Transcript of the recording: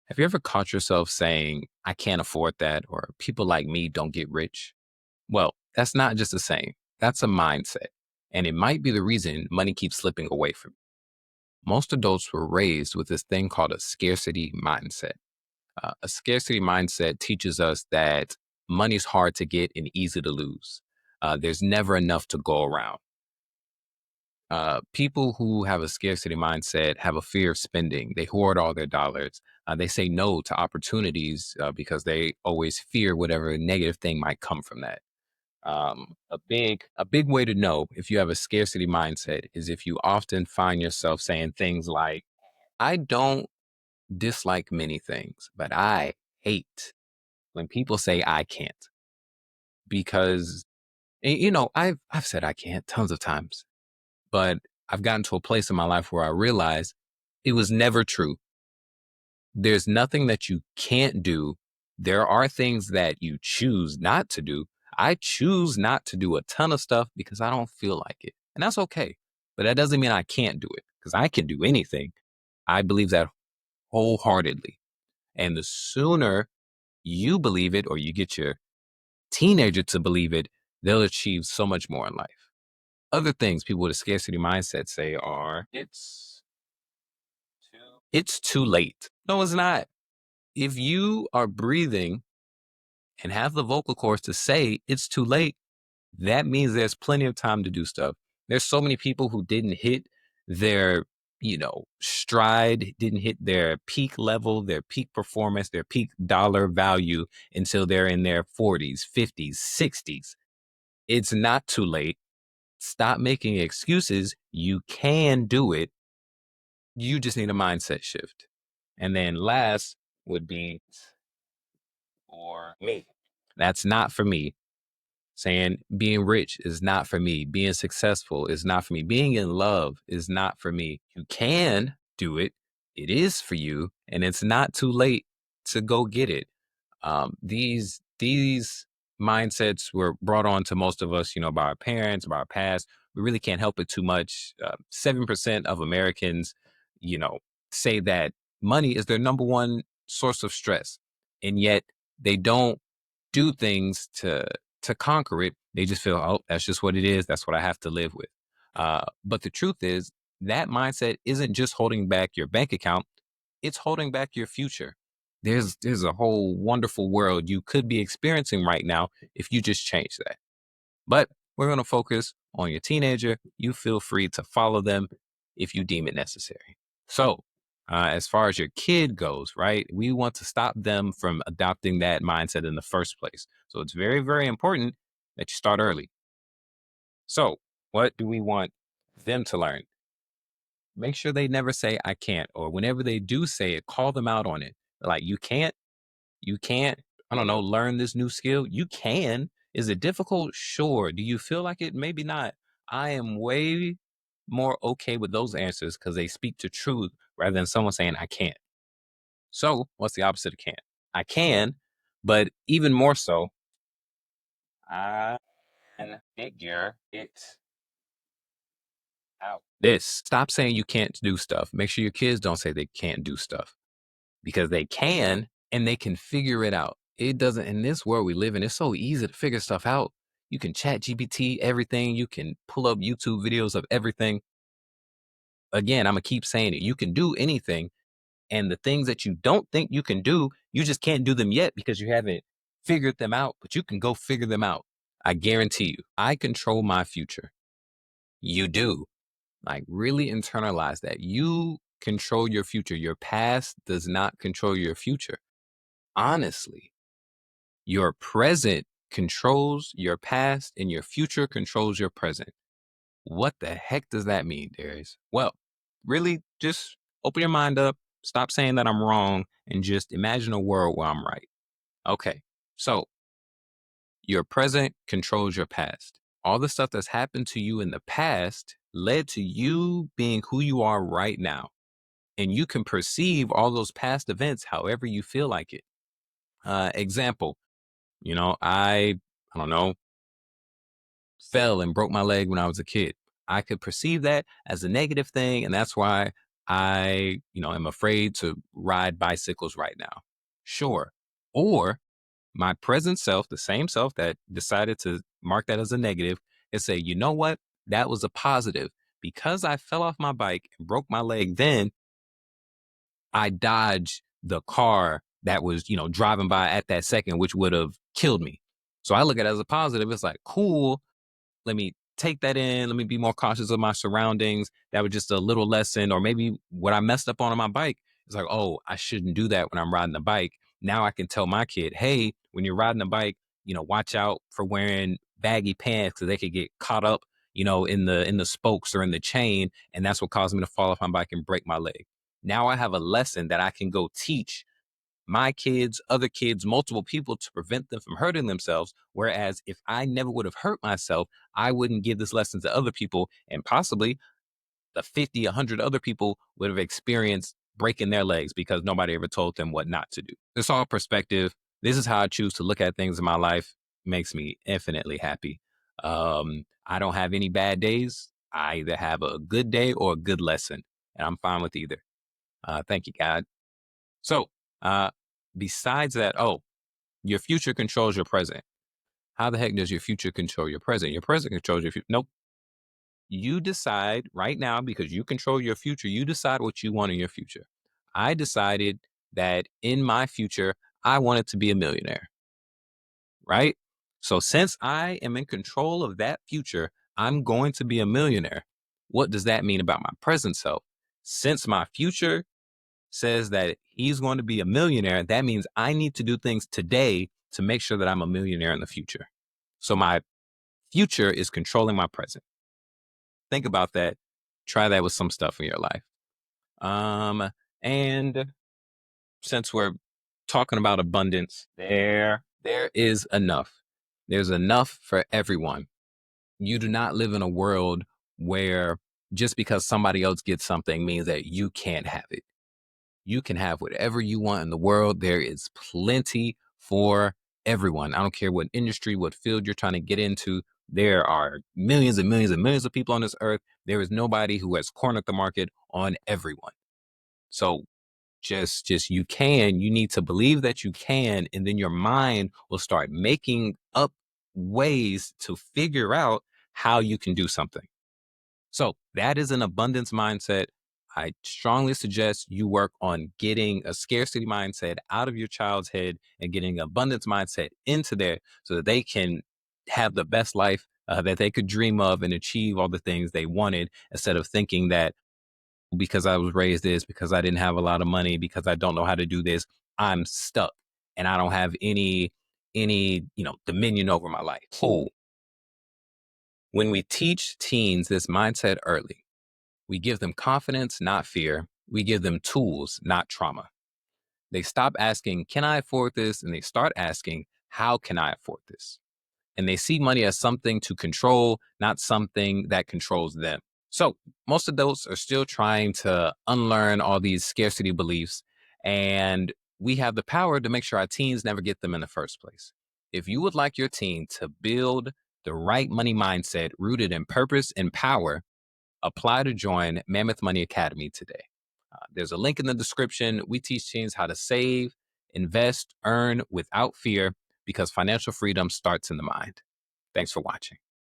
Have you ever caught yourself saying, I can't afford that, or people like me don't get rich? Well, that's not just a saying, that's a mindset. And it might be the reason money keeps slipping away from you. Most adults were raised with this thing called a scarcity mindset. A scarcity mindset teaches us that money's hard to get and easy to lose. There's never enough to go around. People who have a scarcity mindset have a fear of spending. They hoard all their dollars. They say no to opportunities because they always fear whatever negative thing might come from that. A big way to know if you have a scarcity mindset is if you often find yourself saying things like, "I don't dislike many things, but I hate when people say I can't." Because I've said I can't tons of times, but I've gotten to a place in my life where I realize it was never true. There's nothing that you can't do. There are things that you choose not to do. I choose not to do a ton of stuff because I don't feel like it. And that's okay. But that doesn't mean I can't do it because I can do anything. I believe that wholeheartedly. And the sooner you believe it or you get your teenager to believe it, they'll achieve so much more in life. Other things people with a scarcity mindset say are it's too late. No, it's not. If you are breathing and have the vocal cords to say it's too late, that means there's plenty of time to do stuff. There's so many people who didn't hit their, stride, didn't hit their peak level, their peak performance, their peak dollar value until they're in their 40s, 50s, 60s. It's not too late. Stop making excuses. You can do it. You just need a mindset shift. And then last would be for me. That's not for me. Saying being rich is not for me. Being successful is not for me. Being in love is not for me. You can do it. It is for you, and it's not too late to go get it. These mindsets were brought on to most of us, by our parents, by our past. We really can't help it too much. 7% of Americans, you know, say that money is their number one source of stress, and yet they don't do things to conquer it. They just feel, oh, that's just what it is. That's what I have to live with. But the truth is, that mindset isn't just holding back your bank account; it's holding back your future. There's a whole wonderful world you could be experiencing right now if you just change that. But we're going to focus on your teenager. You feel free to follow them if you deem it necessary. So, as far as your kid goes, right, we want to stop them from adopting that mindset in the first place. So, it's very, very important that you start early. So, what do we want them to learn? Make sure they never say, I can't, or whenever they do say it, call them out on it. Like, you can't, I don't know, learn this new skill. You can. Is it difficult? Sure. Do you feel like it? Maybe not. I am way more okay with those answers because they speak to truth rather than someone saying, I can't. So, what's the opposite of can't? I can, but even more so, I can figure it out. This. Stop saying you can't do stuff. Make sure your kids don't say they can't do stuff because they can and they can figure it out. It doesn't, in this world we live in, it's so easy to figure stuff out. You can chat GPT everything, you can pull up YouTube videos of everything. Again, I'm gonna keep saying it. You can do anything. And the things that you don't think you can do, you just can't do them yet because you haven't figured them out, but you can go figure them out. I guarantee you, I control my future. You do. Like, really internalize that. You control your future. Your past does not control your future. Honestly, your present controls your past and your future controls your present. What the heck does that mean, Darius? Well, really just open your mind up, stop saying that I'm wrong, and just imagine a world where I'm right. Okay, so your present controls your past. All the stuff that's happened to you in the past led to you being who you are right now. And you can perceive all those past events however you feel like it. Example, I don't know, fell and broke my leg when I was a kid. I could perceive that as a negative thing, and that's why I, am afraid to ride bicycles right now. Sure. Or my present self, the same self that decided to mark that as a negative, and say, you know what? That was a positive. Because I fell off my bike and broke my leg then, I dodged the car that was, driving by at that second, which would have killed me. So I look at it as a positive. It's like, cool, let me take that in. Let me be more cautious of my surroundings. That was just a little lesson. Or maybe what I messed up on my bike is like, oh, I shouldn't do that when I'm riding the bike. Now I can tell my kid, hey, when you're riding a bike, watch out for wearing baggy pants because they could get caught up, in the spokes or in the chain. And that's what caused me to fall off my bike and break my leg. Now I have a lesson that I can go teach my kids, other kids, multiple people to prevent them from hurting themselves. Whereas if I never would have hurt myself, I wouldn't give this lesson to other people. And possibly the 50, 100 other people would have experienced breaking their legs because nobody ever told them what not to do. It's all perspective. This is how I choose to look at things in my life. Makes me infinitely happy. I don't have any bad days. I either have a good day or a good lesson, and I'm fine with either. Thank you, God. So, uh, besides that, your future controls your present. How the heck does your future control your present? Your present controls your future. Nope. You decide right now because you control your future. You decide what you want in your future. I decided that in my future, I wanted to be a millionaire, right? So, since I am in control of that future, I'm going to be a millionaire. What does that mean about my present self? Since my future says that he's going to be a millionaire, that means I need to do things today to make sure that I'm a millionaire in the future. So my future is controlling my present. Think about that. Try that with some stuff in your life. And since we're talking about abundance, there is enough. There's enough for everyone. You do not live in a world where just because somebody else gets something means that you can't have it. You can have whatever you want in the world. There is plenty for everyone. I don't care what industry, what field you're trying to get into. There are millions and millions and millions of people on this earth. There is nobody who has cornered the market on everyone. So just you need to believe that you can, and then your mind will start making up ways to figure out how you can do something. So that is an abundance mindset. I strongly suggest you work on getting a scarcity mindset out of your child's head and getting an abundance mindset into there so that they can have the best life that they could dream of and achieve all the things they wanted instead of thinking that because I was raised this, because I didn't have a lot of money, because I don't know how to do this, I'm stuck and I don't have any dominion over my life. Cool. When we teach teens this mindset early, we give them confidence, not fear. We give them tools, not trauma. They stop asking, can I afford this? And they start asking, how can I afford this? And they see money as something to control, not something that controls them. So most adults are still trying to unlearn all these scarcity beliefs. And we have the power to make sure our teens never get them in the first place. If you would like your teen to build the right money mindset rooted in purpose and power, apply to join Mammoth Money Academy today. There's a link in the description. We teach teens how to save, invest, earn without fear because financial freedom starts in the mind. Thanks for watching.